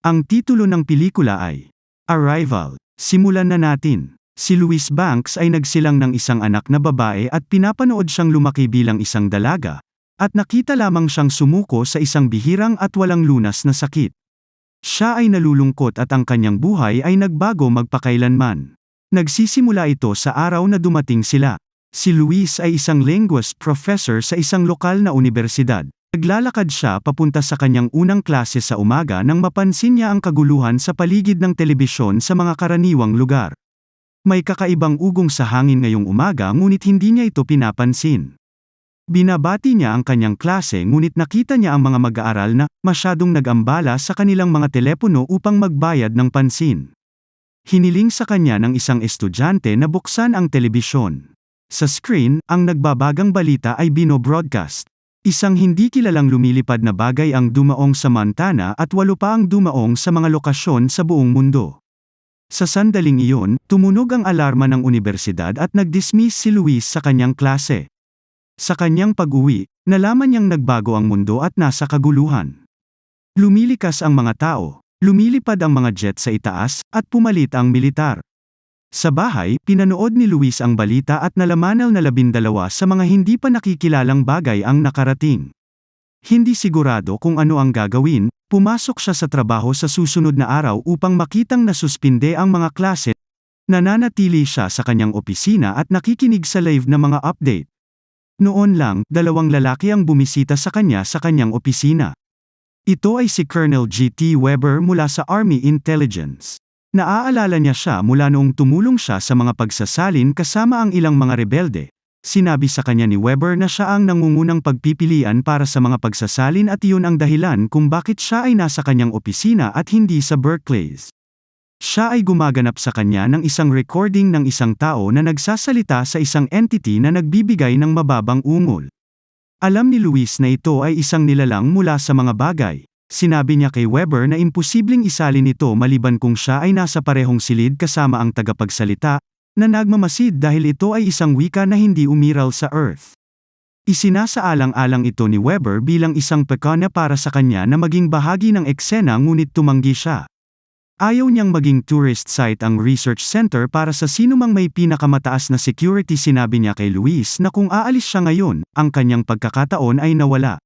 Ang titulo ng pelikula ay Arrival. Simulan na natin. Si Louise Banks ay nagsilang ng isang anak na babae at pinapanood siyang lumaki bilang isang dalaga, at nakita lamang siyang sumuko sa isang bihirang at walang lunas na sakit. Siya ay nalulungkot at ang kanyang buhay ay nagbago magpakailanman. Nagsisimula ito sa araw na dumating sila. Si Louise ay isang linguist professor sa isang lokal na unibersidad. Naglalakad siya papunta sa kanyang unang klase sa umaga nang mapansin niya ang kaguluhan sa paligid ng telebisyon sa mga karaniwang lugar. May kakaibang ugong sa hangin ngayong umaga ngunit hindi niya ito pinapansin. Binabati niya ang kanyang klase ngunit nakita niya ang mga mag-aaral na masyadong nag-ambala sa kanilang mga telepono upang magbayad ng pansin. Hiniling sa kanya ng isang estudyante na buksan ang telebisyon. Sa screen, ang nagbabagang balita ay binobroadcast. Isang hindi kilalang lumilipad na bagay ang dumaong sa Montana at 8 pa ang dumaong sa mga lokasyon sa buong mundo. Sa sandaling iyon, tumunog ang alarma ng unibersidad at nag-dismiss si Louise sa kanyang klase. Sa kanyang pag-uwi, nalaman niyang nagbago ang mundo at nasa kaguluhan. Lumilikas ang mga tao, lumilipad ang mga jet sa itaas, at pumalit ang militar. Sa bahay, pinanood ni Louise ang balita at nalamanal na 12 sa mga hindi pa nakikilalang bagay ang nakarating. Hindi sigurado kung ano ang gagawin, pumasok siya sa trabaho sa susunod na araw upang makitang nasuspinde ang mga klase. Nananatili siya sa kanyang opisina at nakikinig sa live na mga update. Noon lang, 2 lalaki ang bumisita sa kanya sa kanyang opisina. Ito ay si Colonel G.T. Weber mula sa Army Intelligence. Naaalala niya siya mula noong tumulong siya sa mga pagsasalin kasama ang ilang mga rebelde. Sinabi sa kanya ni Weber na siya ang nangungunang pagpipilian para sa mga pagsasalin at iyon ang dahilan kung bakit siya ay nasa kanyang opisina at hindi sa Berkeley's. Siya ay gumaganap sa kanya ng isang recording ng isang tao na nagsasalita sa isang entity na nagbibigay ng mababang ungol. Alam ni Louise na ito ay isang nilalang mula sa mga bagay. Sinabi niya kay Weber na imposibleng isalin ito maliban kung siya ay nasa parehong silid kasama ang tagapagsalita, na nagmamasid dahil ito ay isang wika na hindi umiral sa Earth. Isinasaalang-alang ito ni Weber bilang isang pekanya para sa kanya na maging bahagi ng eksena ngunit tumanggi siya. Ayaw niyang maging tourist site ang research center para sa sinumang may pinakamataas na security. Sinabi niya kay Louise na kung aalis siya ngayon, ang kanyang pagkakataon ay nawala.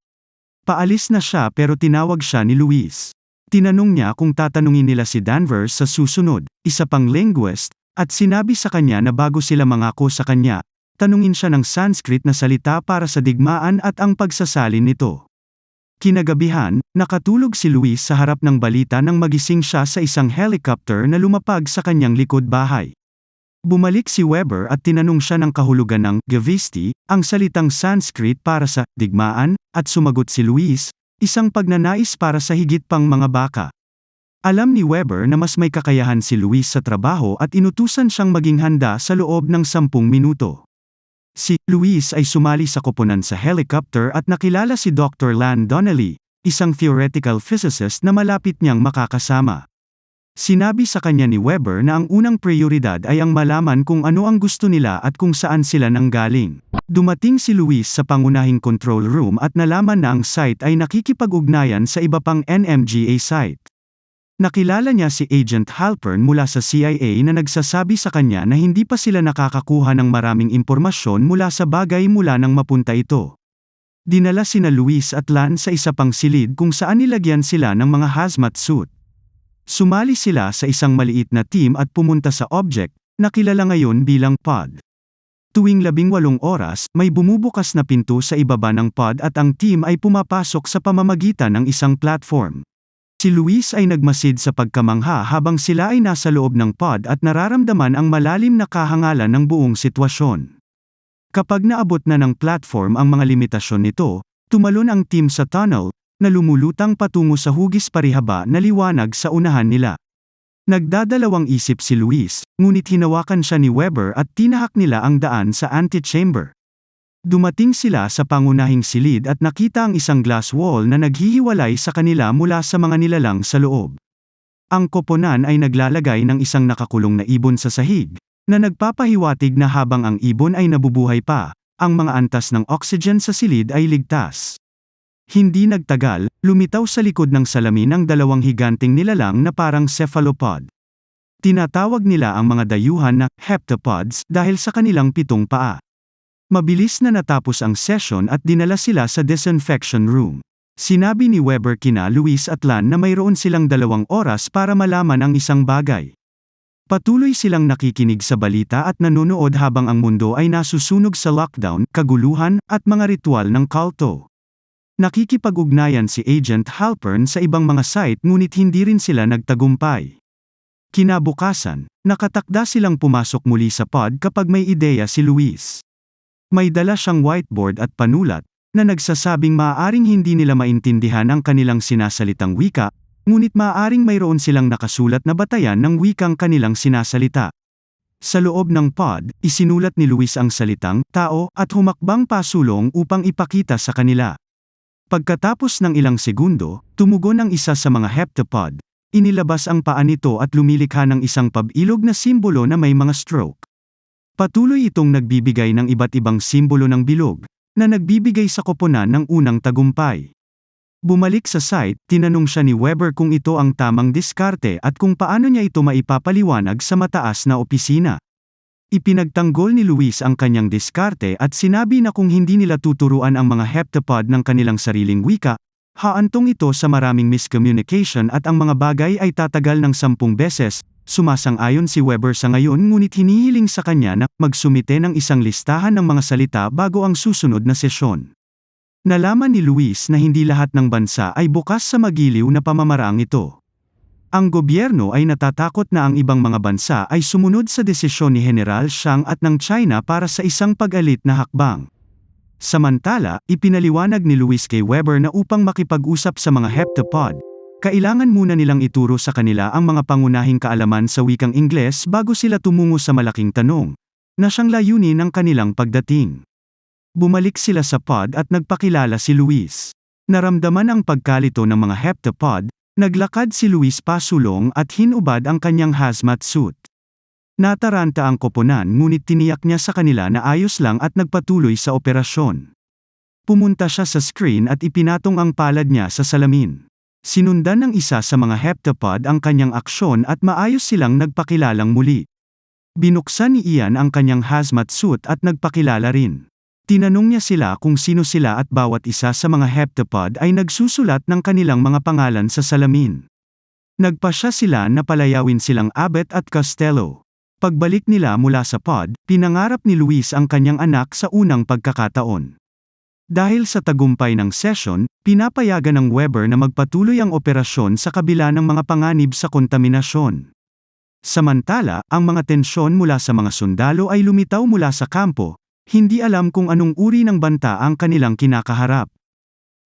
Paalis na siya pero tinawag siya ni Louise. Tinanong niya kung tatanungin nila si Danvers sa susunod, isa pang linguist, at sinabi sa kanya na bago sila mangako sa kanya, tanungin siya ng Sanskrit na salita para sa digmaan at ang pagsasalin nito. Kinagabihan, nakatulog si Louise sa harap ng balita nang magising siya sa isang helicopter na lumapag sa kanyang likod bahay. Bumalik si Weber at tinanong siya ng kahulugan ng Gavesti, ang salitang Sanskrit para sa digmaan, at sumagot si Louise, isang pagnanais para sa higit pang mga baka. Alam ni Weber na mas may kakayahan si Louise sa trabaho at inutusan siyang maging handa sa loob ng 10 minuto. Si Louise ay sumali sa koponan sa helicopter at nakilala si Dr. Lan Donnelly, isang theoretical physicist na malapit niyang makakasama. Sinabi sa kanya ni Weber na ang unang prioridad ay ang malaman kung ano ang gusto nila at kung saan sila nanggaling. Dumating si Louise sa pangunahing control room at nalaman na ang site ay nakikipag-ugnayan sa iba pang NMGA site. Nakilala niya si Agent Halpern mula sa CIA na nagsasabi sa kanya na hindi pa sila nakakakuha ng maraming impormasyon mula sa bagay mula nang mapunta ito. Dinala sina Louise at Lan sa isa pang silid kung saan nilagyan sila ng mga hazmat suit. Sumali sila sa isang maliit na team at pumunta sa object, na kilala ngayon bilang pod. Tuwing 18 oras, may bumubukas na pinto sa ibaba ng pod at ang team ay pumapasok sa pamamagitan ng isang platform. Si Louise ay nagmasid sa pagkamangha habang sila ay nasa loob ng pod at nararamdaman ang malalim na kahangalan ng buong sitwasyon. Kapag naabot na ng platform ang mga limitasyon nito, tumalon ang team sa tunnel, na lumulutang patungo sa hugis parihaba na liwanag sa unahan nila. Nagdadalawang isip si Louise, ngunit hinawakan siya ni Weber at tinahak nila ang daan sa antechamber. Dumating sila sa pangunahing silid at nakita ang isang glass wall na naghihiwalay sa kanila mula sa mga nilalang sa loob. Ang koponan ay naglalagay ng isang nakakulong na ibon sa sahig, na nagpapahiwatig na habang ang ibon ay nabubuhay pa, ang mga antas ng oxygen sa silid ay ligtas. Hindi nagtagal, lumitaw sa likod ng salamin ang dalawang higanting nilalang na parang cephalopod. Tinatawag nila ang mga dayuhan na heptapods dahil sa kanilang 7 paa. Mabilis na natapos ang session at dinala sila sa disinfection room. Sinabi ni Weber kina Luis at Lan na mayroon silang 2 oras para malaman ang isang bagay. Patuloy silang nakikinig sa balita at nanonood habang ang mundo ay nasusunog sa lockdown, kaguluhan, at mga ritual ng kulto. Nakikipag-ugnayan si Agent Halpern sa ibang mga site ngunit hindi rin sila nagtagumpay. Kinabukasan, nakatakda silang pumasok muli sa pod kapag may ideya si Luis. May dala siyang whiteboard at panulat, na nagsasabing maaaring hindi nila maintindihan ang kanilang sinasalitang wika, ngunit maaaring mayroon silang nakasulat na batayan ng wikang kanilang sinasalita. Sa loob ng pod, isinulat ni Luis ang salitang tao at humakbang pasulong upang ipakita sa kanila. Pagkatapos ng ilang segundo, tumugon ang isa sa mga heptapod. Inilabas ang paa nito at lumilikha ng isang pabilog na simbolo na may mga stroke. Patuloy itong nagbibigay ng iba't ibang simbolo ng bilog, na nagbibigay sa koponan ng unang tagumpay. Bumalik sa site, tinanong siya ni Weber kung ito ang tamang diskarte at kung paano niya ito maipapaliwanag sa mataas na opisina. Ipinagtanggol ni Luis ang kanyang diskarte at sinabi na kung hindi nila tuturuan ang mga heptapod ng kanilang sariling wika, haantong ito sa maraming miscommunication at ang mga bagay ay tatagal ng 10 beses. Sumasang-ayon si Weber sa ngayon ngunit hinihiling sa kanya na magsumite ng isang listahan ng mga salita bago ang susunod na sesyon. Nalaman ni Luis na hindi lahat ng bansa ay bukas sa magiliw na pamamaraang ito. Ang gobyerno ay natatakot na ang ibang mga bansa ay sumunod sa desisyon ni General Xiang at ng China para sa isang pag-alit na hakbang. Samantala, ipinaliwanag ni Luis kay Weber na upang makipag-usap sa mga heptapod, kailangan muna nilang ituro sa kanila ang mga pangunahing kaalaman sa wikang Ingles bago sila tumungo sa malaking tanong, na siyang layunin ng kanilang pagdating. Bumalik sila sa pod at nagpakilala si Luis. Naramdaman ang pagkalito ng mga heptapod, naglakad si Luis pasulong at hinubad ang kanyang hazmat suit. Nataranta ang koponan ngunit tiniyak niya sa kanila na ayos lang at nagpatuloy sa operasyon. Pumunta siya sa screen at ipinatong ang palad niya sa salamin. Sinundan ng isa sa mga heptapod ang kanyang aksyon at maayos silang nagpakilalang muli. Binuksan ni Ian ang kanyang hazmat suit at nagpakilala rin. Tinanong niya sila kung sino sila at bawat isa sa mga heptapod ay nagsusulat ng kanilang mga pangalan sa salamin. Nagpasya sila na palayawin silang Abbott at Costello. Pagbalik nila mula sa pod, pinangarap ni Luis ang kanyang anak sa unang pagkakataon. Dahil sa tagumpay ng session, pinapayagan ng Weber na magpatuloy ang operasyon sa kabila ng mga panganib sa kontaminasyon. Samantala, ang mga tensyon mula sa mga sundalo ay lumitaw mula sa kampo, hindi alam kung anong uri ng banta ang kanilang kinakaharap.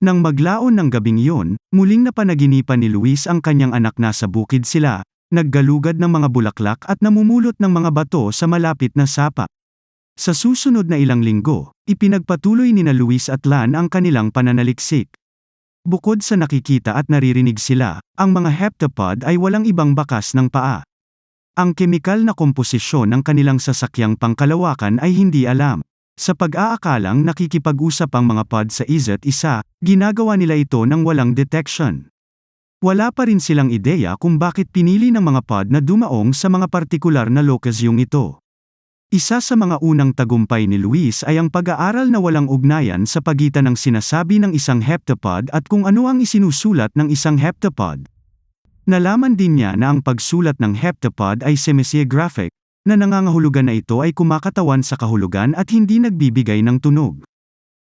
Nang maglaon ng gabing iyon, muling napanaginipan ni Luis ang kanyang anak na sa bukid sila, naggalugad ng mga bulaklak at namumulot ng mga bato sa malapit na sapa. Sa susunod na ilang linggo, ipinagpatuloy nina Luis at Lan ang kanilang pananaliksik. Bukod sa nakikita at naririnig sila, ang mga heptapod ay walang ibang bakas ng paa. Ang kemikal na komposisyon ng kanilang sasakyang pangkalawakan ay hindi alam. Sa pag-aakalang nakikipag-usap ang mga pod sa isa't isa, ginagawa nila ito ng walang detection. Wala pa rin silang ideya kung bakit pinili ng mga pod na dumaong sa mga partikular na lokasyong ito. Isa sa mga unang tagumpay ni Luis ay ang pag-aaral na walang ugnayan sa pagitan ng sinasabi ng isang heptapod at kung ano ang isinusulat ng isang heptapod. Nalaman din niya na ang pagsulat ng heptapod ay semisigraphic, na nangangahulugan na ito ay kumakatawan sa kahulugan at hindi nagbibigay ng tunog.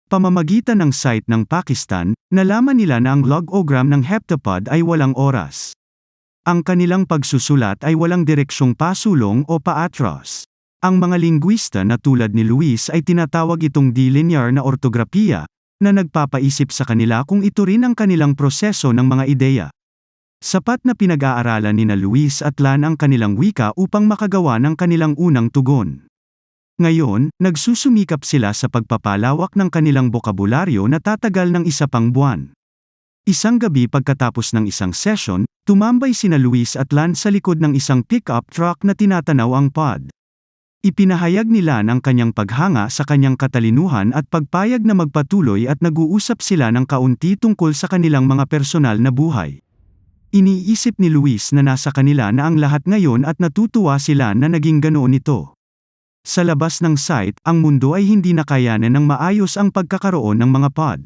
Pamamagitan ng site ng Pakistan, nalaman nila na ang logogram ng heptapod ay walang oras. Ang kanilang pagsusulat ay walang direksyong pasulong o paatros. Ang mga lingwista na tulad ni Luis ay tinatawag itong D-linear na ortografiya, na nagpapaisip sa kanila kung ito rin ang kanilang proseso ng mga ideya. Sapat na pinag-aaralan nina Luis at Lan ang kanilang wika upang makagawa ng kanilang unang tugon. Ngayon, nagsusumikap sila sa pagpapalawak ng kanilang bokabularyo na tatagal ng 1 pang buwan. Isang gabi pagkatapos ng isang session, tumambay sina Luis at Lan sa likod ng isang pick-up truck na tinatanaw ang pod. Ipinahayag ni Lan ang kanyang paghanga sa kanyang katalinuhan at pagpayag na magpatuloy at nag-uusap sila ng kaunti tungkol sa kanilang mga personal na buhay. Iniisip ni Luis na nasa kanila na ang lahat ngayon at natutuwa sila na naging ganoon ito. Sa labas ng site, ang mundo ay hindi nakayanan ng maayos ang pagkakaroon ng mga pod.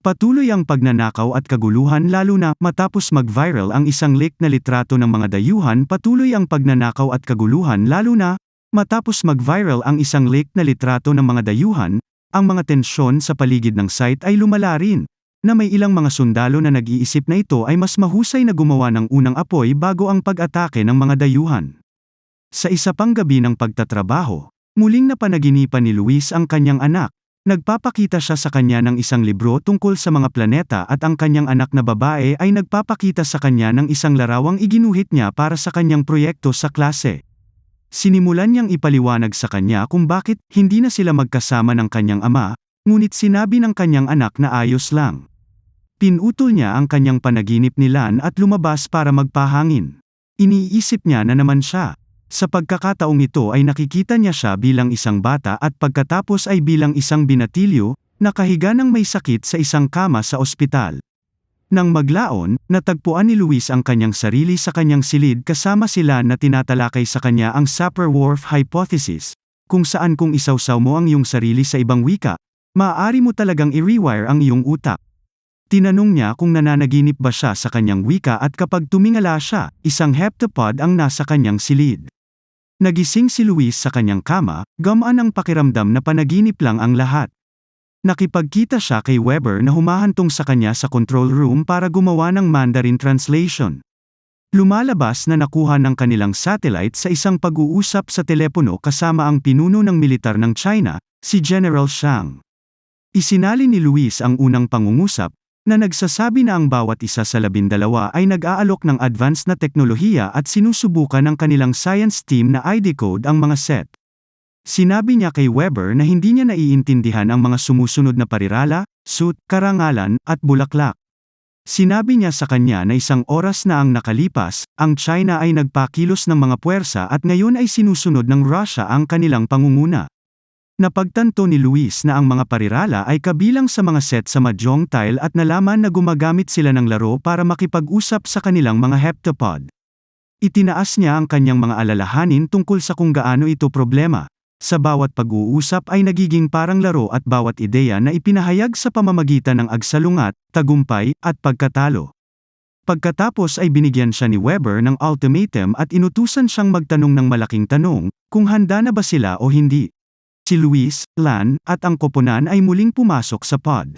Patuloy ang pagnanakaw at kaguluhan lalo na matapos mag-viral ang isang leak na litrato ng mga dayuhan. Patuloy ang pagnanakaw at kaguluhan lalo na matapos mag-viral ang isang leak na litrato ng mga dayuhan. Ang mga tensyon sa paligid ng site ay lumala rin, na may ilang mga sundalo na nag-iisip na ito ay mas mahusay na gumawa ng unang apoy bago ang pag-atake ng mga dayuhan. Sa isa pang gabi ng pagtatrabaho, muling napanaginipan ni Luis ang kanyang anak. Nagpapakita siya sa kanya ng isang libro tungkol sa mga planeta at ang kanyang anak na babae ay nagpapakita sa kanya ng isang larawang iginuhit niya para sa kanyang proyekto sa klase. Sinimulan niyang ipaliwanag sa kanya kung bakit hindi na sila magkasama ng kanyang ama, ngunit sinabi ng kanyang anak na ayos lang. Pinutol niya ang kanyang panaginip ni Lan at lumabas para magpahangin. Iniisip niya na naman siya. Sa pagkakataong ito ay nakikita niya siya bilang isang bata at pagkatapos ay bilang isang binatilyo, nakahiga ng may sakit sa isang kama sa ospital. Nang maglaon, natagpuan ni Luis ang kanyang sarili sa kanyang silid kasama sila na tinatalakay sa kanya ang Sapir-Whorf hypothesis, kung saan kung isawsaw mo ang iyong sarili sa ibang wika, maaari mo talagang i-rewire ang iyong utak. Tinanong niya kung nananaginip ba siya sa kanyang wika at kapag tumingala siya, isang heptapod ang nasa kanyang silid. Nagising si Luis sa kanyang kama, gamaan ang pakiramdam na panaginip lang ang lahat. Nakipagkita siya kay Weber na humahantong sa kanya sa control room para gumawa ng Mandarin translation. Lumalabas na nakuha ng kanilang satellite sa isang pag-uusap sa telepono kasama ang pinuno ng militar ng China, si General Zhang. Isinali ni Luis ang unang pangungusap, na nagsasabi na ang bawat isa sa 12 ay nag-aalok ng advanced na teknolohiya at sinusubukan ng kanilang science team na i-decode ang mga set. Sinabi niya kay Weber na hindi niya naiintindihan ang mga sumusunod na parirala, suit, karangalan, at bulaklak. Sinabi niya sa kanya na isang oras na ang nakalipas, ang China ay nagpakilos ng mga puwersa at ngayon ay sinusunod ng Russia ang kanilang pangunguna. Napagtanto ni Luis na ang mga parirala ay kabilang sa mga set sa mahjong tile at nalaman na gumagamit sila ng laro para makipag-usap sa kanilang mga heptapod. Itinaas niya ang kanyang mga alalahanin tungkol sa kung gaano ito problema. Sa bawat pag-uusap ay nagiging parang laro at bawat ideya na ipinahayag sa pamamagitan ng agsalungat, tagumpay, at pagkatalo. Pagkatapos ay binigyan siya ni Weber ng ultimatum at inutusan siyang magtanong ng malaking tanong, kung handa na ba sila o hindi. Si Luis, Lan, at ang koponan ay muling pumasok sa pod.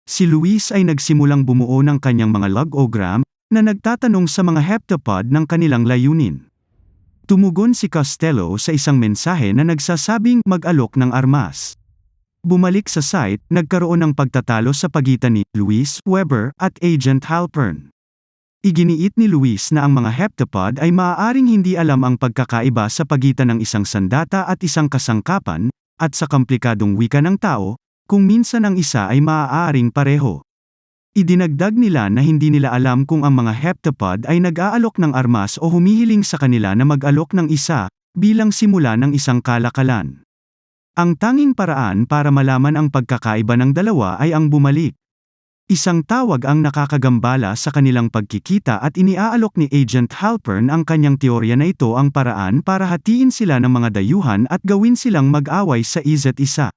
Si Luis ay nagsimulang bumuo ng kanyang mga logogram, na nagtatanong sa mga heptapod ng kanilang layunin. Tumugon si Costello sa isang mensahe na nagsasabing mag-alok ng armas. Bumalik sa site, nagkaroon ng pagtatalo sa pagitan ni Luis, Weber, at Agent Halpern. Iginiit ni Luis na ang mga heptapod ay maaaring hindi alam ang pagkakaiba sa pagitan ng isang sandata at isang kasangkapan, at sa komplikadong wika ng tao, kung minsan ang isa ay maaaring pareho. Idinagdag nila na hindi nila alam kung ang mga heptapod ay nag-aalok ng armas o humihiling sa kanila na mag-alok ng isa, bilang simula ng isang kalakalan. Ang tanging paraan para malaman ang pagkakaiba ng dalawa ay ang bumalik. Isang tawag ang nakakagambala sa kanilang pagkikita at iniaalok ni Agent Halpern ang kanyang teorya na ito ang paraan para hatiin sila ng mga dayuhan at gawin silang mag-away sa isa't isa.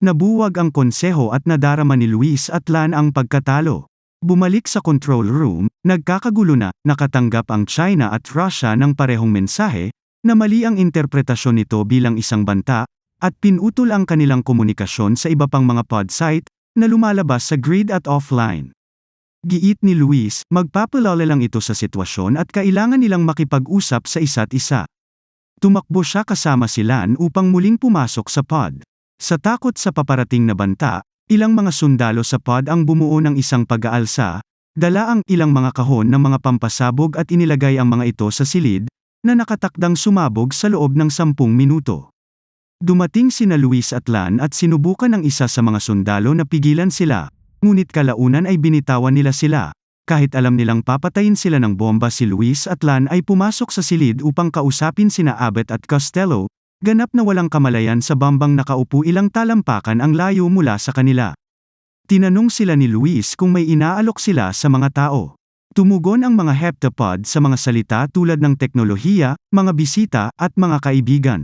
Nabuwag ang konseho at nadarama ni Luis at Lan ang pagkatalo. Bumalik sa control room, nagkakagulo na, nakatanggap ang China at Russia ng parehong mensahe, na mali ang interpretasyon nito bilang isang banta, at pinutol ang kanilang komunikasyon sa iba pang mga pod site, na lumalabas sa grid at offline. Giit ni Luis, magpapalala lang ito sa sitwasyon at kailangan nilang makipag-usap sa isa't isa. Tumakbo siya kasama si Lan upang muling pumasok sa pod. Sa takot sa paparating na banta, ilang mga sundalo sa pod ang bumuo ng isang pag-aalsa, dala ang ilang mga kahon ng mga pampasabog at inilagay ang mga ito sa silid, na nakatakdang sumabog sa loob ng 10 minuto. Dumating sina Luis at Lan at sinubukan ng isa sa mga sundalo na pigilan sila, ngunit kalaunan ay binitawan nila sila. Kahit alam nilang papatayin sila ng bomba, si Luis at Lan ay pumasok sa silid upang kausapin sina Abbott at Costello, ganap na walang kamalayan sa bambang nakaupo ilang talampakan ang layo mula sa kanila. Tinanong sila ni Luis kung may inaalok sila sa mga tao. Tumugon ang mga heptapod sa mga salita tulad ng teknolohiya, mga bisita, at mga kaibigan.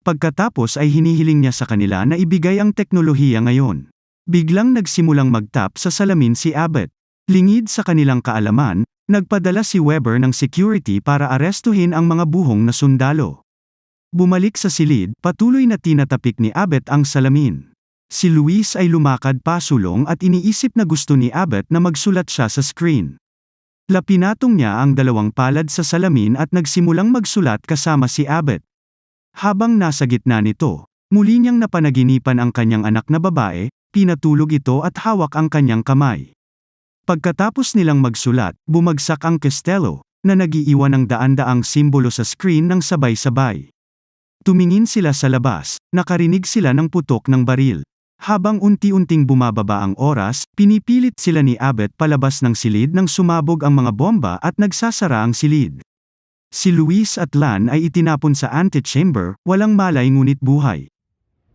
Pagkatapos ay hinihiling niya sa kanila na ibigay ang teknolohiya ngayon. Biglang nagsimulang magtap sa salamin si Abbott. Lingid sa kanilang kaalaman, nagpadala si Weber ng security para arestuhin ang mga buhong na sundalo. Bumalik sa silid, patuloy na tinatapik ni Abbott ang salamin. Si Luis ay lumakad pasulong at iniisip na gusto ni Abbott na magsulat siya sa screen. Lapinatong niya ang dalawang palad sa salamin at nagsimulang magsulat kasama si Abbott. Habang nasa gitna nito, muli niyang napanaginipan ang kanyang anak na babae, pinatulog ito at hawak ang kanyang kamay. Pagkatapos nilang magsulat, bumagsak ang Costello, na nagiiwan ng daan-daang simbolo sa screen ng sabay-sabay. Tumingin sila sa labas, nakarinig sila ng putok ng baril. Habang unti-unting bumababa ang oras, pinipilit sila ni Abbott palabas ng silid nang sumabog ang mga bomba at nagsasara ang silid. Si Luis at Lan ay itinapon sa antechamber, walang malay ngunit buhay.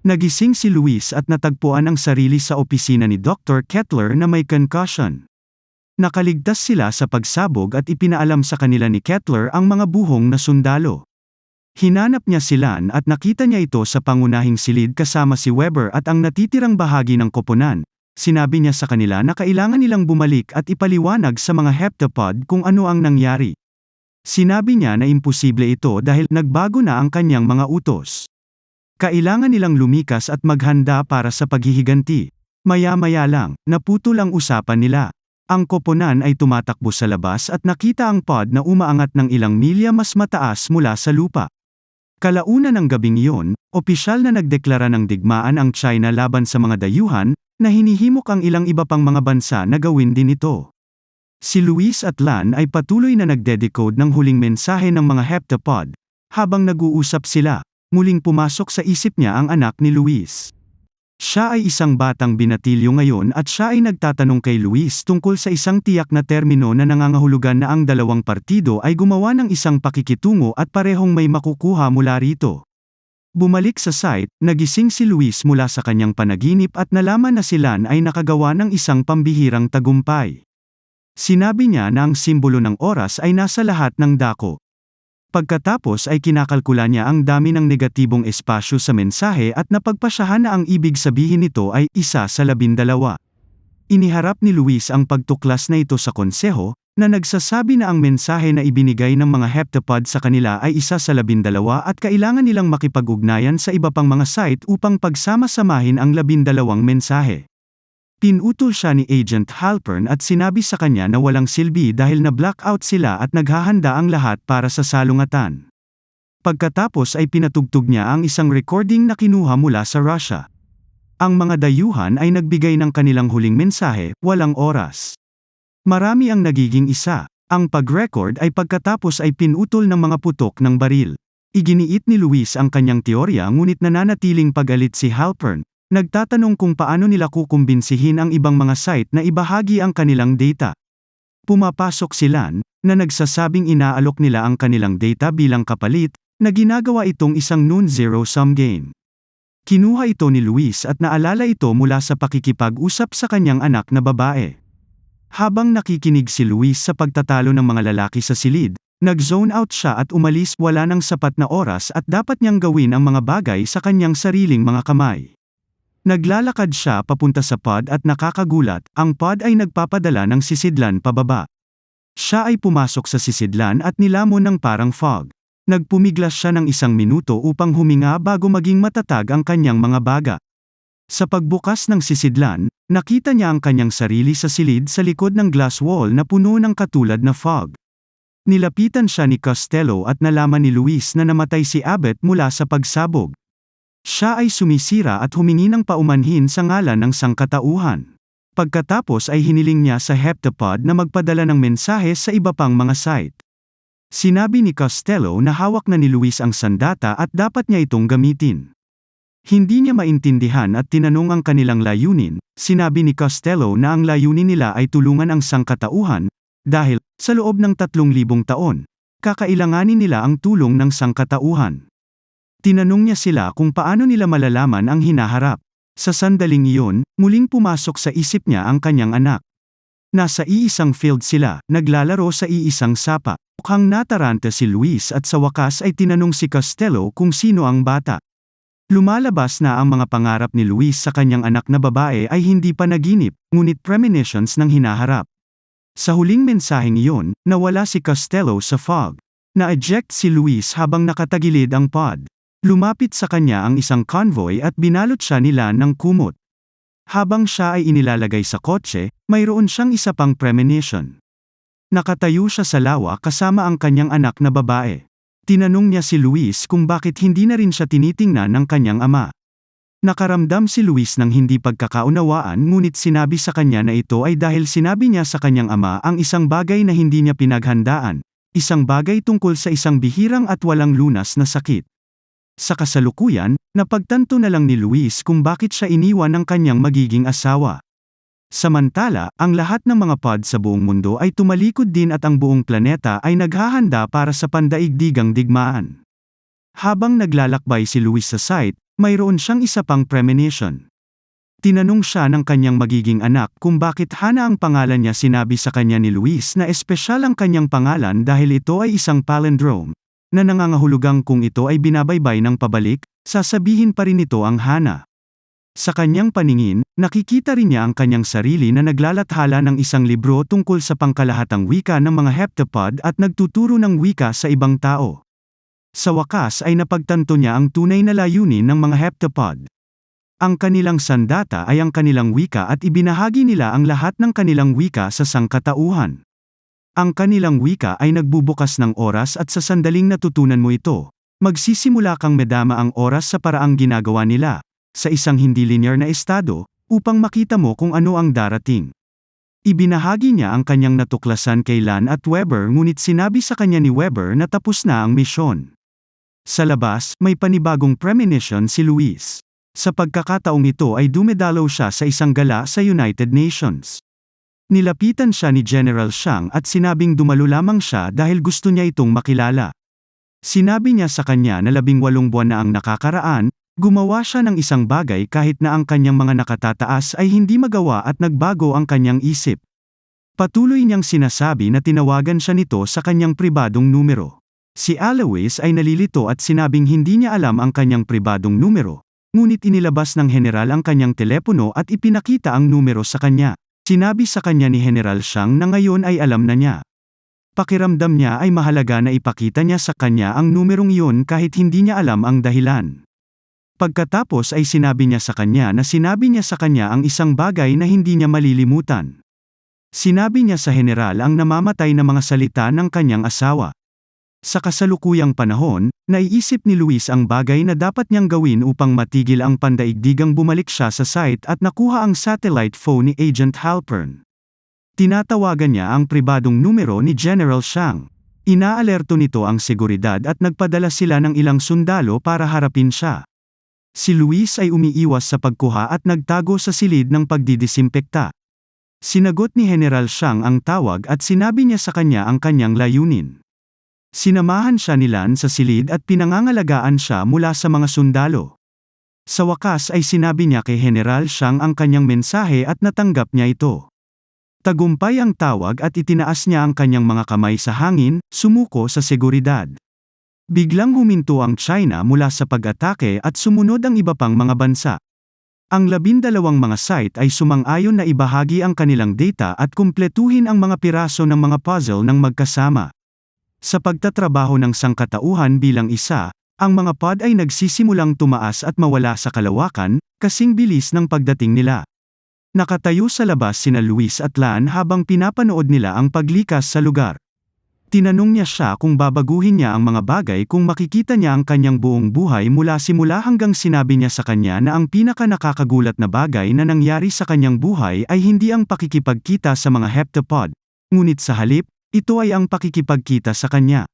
Nagising si Luis at natagpuan ang sarili sa opisina ni Dr. Kettler na may concussion. Nakaligtas sila sa pagsabog at ipinaalam sa kanila ni Kettler ang mga buhong na sundalo. Hinanap niya si Lan at nakita niya ito sa pangunahing silid kasama si Weber at ang natitirang bahagi ng koponan. Sinabi niya sa kanila na kailangan nilang bumalik at ipaliwanag sa mga heptapod kung ano ang nangyari. Sinabi niya na imposible ito dahil nagbago na ang kanyang mga utos. Kailangan nilang lumikas at maghanda para sa paghihiganti. Maya-maya lang, naputol ang usapan nila. Ang koponan ay tumatakbo sa labas at nakita ang pod na umaangat ng ilang milya mas mataas mula sa lupa. Kalaunan ng gabing iyon, opisyal na nagdeklara ng digmaan ang China laban sa mga dayuhan, na hinihimok ang ilang iba pang mga bansa na gawin din ito. Si Luis at Lan ay patuloy na nagde-decode ng huling mensahe ng mga heptapod. Habang nag-uusap sila, muling pumasok sa isip niya ang anak ni Luis. Siya ay isang batang binatilyo ngayon at siya ay nagtatanong kay Luis tungkol sa isang tiyak na termino na nangangahulugan na ang dalawang partido ay gumawa ng isang pakikitungo at parehong may makukuha mula rito. Bumalik sa site, nagising si Luis mula sa kanyang panaginip at nalaman na si Lan ay nakagawa ng isang pambihirang tagumpay. Sinabi niya na ang simbolo ng oras ay nasa lahat ng dako. Pagkatapos ay kinakalkula niya ang dami ng negatibong espasyo sa mensahe at napagpasyahan na ang ibig sabihin nito ay 1 sa 12. Iniharap ni Luis ang pagtuklas na ito sa konseho, na nagsasabi na ang mensahe na ibinigay ng mga heptapod sa kanila ay 1 sa 12 at kailangan nilang makipag-ugnayan sa iba pang mga site upang pagsama-samahin ang 12 mensahe. Pinutol siya ni Agent Halpern at sinabi sa kanya na walang silbi dahil na-blackout sila at naghahanda ang lahat para sa salungatan. Pagkatapos ay pinatugtog niya ang isang recording na kinuha mula sa Russia. Ang mga dayuhan ay nagbigay ng kanilang huling mensahe, walang oras. Marami ang nagiging isa. Ang pag-record ay pagkatapos ay pinutol ng mga putok ng baril. Iginiit ni Luis ang kanyang teorya ngunit nananatiling pag-alit si Halpern. Nagtatanong kung paano nila kukumbinsihin ang ibang mga site na ibahagi ang kanilang data. Pumapasok si Lan, na nagsasabing inaalok nila ang kanilang data bilang kapalit, na ginagawa itong isang non-zero-sum game. Kinuha ito ni Luis at naalala ito mula sa pakikipag-usap sa kanyang anak na babae. Habang nakikinig si Luis sa pagtatalo ng mga lalaki sa silid, nag-zone out siya at umalis wala ng sapat na oras at dapat niyang gawin ang mga bagay sa kanyang sariling mga kamay. Naglalakad siya papunta sa pod at nakakagulat, ang pod ay nagpapadala ng sisidlan pababa. Siya ay pumasok sa sisidlan at nilamon ng parang fog. Nagpumiglas siya ng 1 minuto upang huminga bago maging matatag ang kanyang mga baga. Sa pagbukas ng sisidlan, nakita niya ang kanyang sarili sa silid sa likod ng glass wall na puno ng katulad na fog. Nilapitan siya ni Costello at nalaman ni Luis na namatay si Abbott mula sa pagsabog. Siya ay sumisira at humingi ng paumanhin sa ngalan ng sangkatauhan. Pagkatapos ay hiniling niya sa heptapod na magpadala ng mensahe sa iba pang mga site. Sinabi ni Costello na hawak na ni Luis ang sandata at dapat niya itong gamitin. Hindi niya maintindihan at tinanong ang kanilang layunin. Sinabi ni Costello na ang layunin nila ay tulungan ang sangkatauhan, dahil, sa loob ng 3,000 taon, kakailanganin nila ang tulong ng sangkatauhan. Tinanong niya sila kung paano nila malalaman ang hinaharap. Sa sandaling iyon, muling pumasok sa isip niya ang kanyang anak. Nasa iisang field sila, naglalaro sa iisang sapa. Mukhang nataranta si Luis at sa wakas ay tinanong si Costello kung sino ang bata. Lumalabas na ang mga pangarap ni Luis sa kanyang anak na babae ay hindi pa naginip, ngunit premonitions ng hinaharap. Sa huling mensaheng iyon, nawala si Costello sa fog. Na-eject si Luis habang nakatagilid ang pod. Lumapit sa kanya ang isang convoy at binalot siya nila ng kumot. Habang siya ay inilalagay sa kotse, mayroon siyang isa pang premonition. Nakatayo siya sa lawa kasama ang kanyang anak na babae. Tinanong niya si Luis kung bakit hindi na rin siya tinitingnan ng kanyang ama. Nakaramdam si Luis ng hindi pagkakaunawaan ngunit sinabi sa kanya na ito ay dahil sinabi niya sa kanyang ama ang isang bagay na hindi niya pinaghandaan, isang bagay tungkol sa isang bihirang at walang lunas na sakit. Sa kasalukuyan, napagtanto na lang ni Luis kung bakit siya iniwan ng kanyang magiging asawa. Samantala, ang lahat ng mga pod sa buong mundo ay tumalikod din at ang buong planeta ay naghahanda para sa pandaigdigang digmaan. Habang naglalakbay si Luis sa site, mayroon siyang isa pang premonition. Tinanong siya ng kanyang magiging anak kung bakit Hana ang pangalan niya. Sinabi sa kanya ni Luis na espesyal ang kanyang pangalan dahil ito ay isang palindrome, na nangangahulugang kung ito ay binabaybay ng pabalik, sasabihin pa rin ito ang Hana. Sa kanyang paningin, nakikita rin niya ang kanyang sarili na naglalathala ng isang libro tungkol sa pangkalahatang wika ng mga heptapod at nagtuturo ng wika sa ibang tao. Sa wakas ay napagtanto niya ang tunay na layunin ng mga heptapod. Ang kanilang sandata ay ang kanilang wika at ibinahagi nila ang lahat ng kanilang wika sa sangkatauhan. Ang kanilang wika ay nagbubukas ng oras at sa sandaling natutunan mo ito, magsisimula kang medama ang oras sa paraang ginagawa nila, sa isang hindi linear na estado, upang makita mo kung ano ang darating. Ibinahagi niya ang kanyang natuklasan kay Lan at Weber ngunit sinabi sa kanya ni Weber na tapos na ang misyon. Sa labas, may panibagong premonition si Luis. Sa pagkakataong ito ay dumedalaw siya sa isang gala sa United Nations. Nilapitan siya ni General Xiang at sinabing dumalo lamang siya dahil gusto niya itong makilala. Sinabi niya sa kanya na 18 buwan na ang nakakaraan, gumawa siya ng isang bagay kahit na ang kanyang mga nakatataas ay hindi magawa at nagbago ang kanyang isip. Patuloy niyang sinasabi na tinawagan siya nito sa kanyang pribadong numero. Si Alois ay nalilito at sinabing hindi niya alam ang kanyang pribadong numero, ngunit inilabas ng general ang kanyang telepono at ipinakita ang numero sa kanya. Sinabi sa kanya ni General Xiang na ngayon ay alam na niya. Pakiramdam niya ay mahalaga na ipakita niya sa kanya ang numerong iyon kahit hindi niya alam ang dahilan. Pagkatapos ay sinabi niya sa kanya na sinabi niya sa kanya ang isang bagay na hindi niya malilimutan. Sinabi niya sa general ang namamatay na mga salita ng kanyang asawa. Sa kasalukuyang panahon, naiisip ni Luis ang bagay na dapat niyang gawin upang matigil ang pandaigdigang bumalik siya sa site at nakuha ang satellite phone ni Agent Halpern. Tinatawagan niya ang pribadong numero ni General Xiang. Inaalerto nito ang seguridad at nagpadala sila ng ilang sundalo para harapin siya. Si Luis ay umiiwas sa pagkuha at nagtago sa silid ng pagdidisimpekta. Sinagot ni General Xiang ang tawag at sinabi niya sa kanya ang kanyang layunin. Sinamahan siya ni Lan sa silid at pinangangalagaan siya mula sa mga sundalo. Sa wakas ay sinabi niya kay General Xiang ang kanyang mensahe at natanggap niya ito. Tagumpay ang tawag at itinaas niya ang kanyang mga kamay sa hangin, sumuko sa seguridad. Biglang huminto ang China mula sa pag-atake at sumunod ang iba pang mga bansa. Ang 12 mga site ay sumang-ayon na ibahagi ang kanilang data at kumpletuhin ang mga piraso ng mga puzzle ng magkasama. Sa pagtatrabaho ng sangkatauhan bilang isa, ang mga pod ay nagsisimulang tumaas at mawala sa kalawakan, kasing bilis ng pagdating nila. Nakatayo sa labas sina Luis at Lan habang pinapanood nila ang paglikas sa lugar. Tinanong niya siya kung babaguhin niya ang mga bagay kung makikita niya ang kanyang buong buhay mula simula hanggang sinabi niya sa kanya na ang pinaka-nakakagulat na bagay na nangyari sa kanyang buhay ay hindi ang pakikipagkita sa mga heptapod, ngunit sa halip, ito ay ang pakikipagkita sa kanya.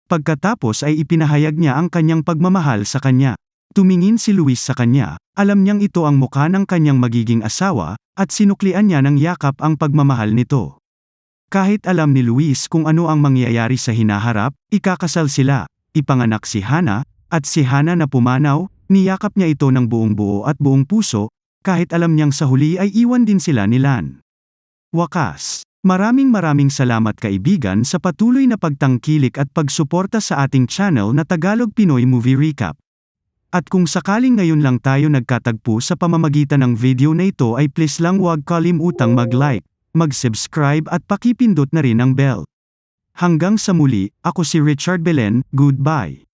Pagkatapos ay ipinahayag niya ang kanyang pagmamahal sa kanya. Tumingin si Luis sa kanya, alam niyang ito ang mukha ng kanyang magiging asawa, at sinuklian niya ng yakap ang pagmamahal nito. Kahit alam ni Luis kung ano ang mangyayari sa hinaharap, ikakasal sila, ipanganak si Hana, At si Hana na pumanaw, niyakap niya ito ng buong buo at buong puso, kahit alam niyang sa huli ay iwan din sila ni Lan. Wakas. Maraming salamat kaibigan sa patuloy na pagtangkilik at pagsuporta sa ating channel na Tagalog Pinoy Movie Recap. At kung sakaling ngayon lang tayo nagkatagpo sa pamamagitan ng video na ito ay please lang huwag kalimutang mag-like, mag-subscribe at pakipindot na rin ang bell. Hanggang sa muli, ako si Richard Belen, goodbye.